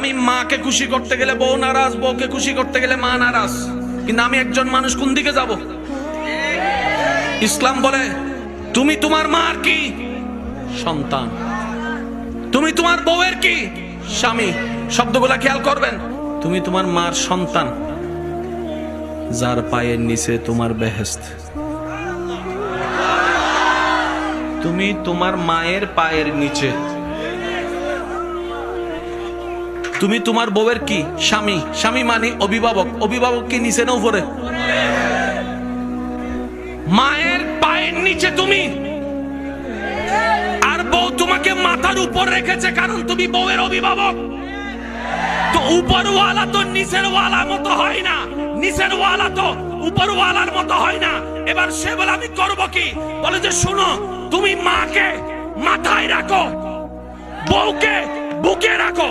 আমি মাকে খুশি করতে গেলে বউ নারাজ, বউকে খুশি করতে গেলে মা নারাজ। কিন্তু আমি একজন মানুষ, কোন দিকে যাব? ইসলাম বলে তুমি তোমার মার কি? সন্তান। তুমি তোমার বউয়ের কি? স্বামী। শব্দগুলা খেয়াল করবেন। তুমি তোমার মার সন্তান, যার পায়ের নিচে তোমার বেহেশত। তুমি তোমার মায়ের পায়ের নিচে। তুমি তোমার বউয়ের কি? স্বামী। স্বামী মানে অভিভাবক। অভিভাবক কি নিচে না উপরে? মায়ের পায়ের নিচে তুমি, আর বউ তোমাকে মাথার উপর রেখেছে, কারণ তুমি বউয়ের অভিভাবক। তো উপরওয়ালা তো নিচের ওয়ালার মতো হয় না, নিচের ওয়ালা তো উপরওয়ালার মতো হয় না। এবার সে বলে আমি করব কি? বলে যে শুনো, তুমি মাকে মাথায় রাখো, বউকে বুকে রাখো।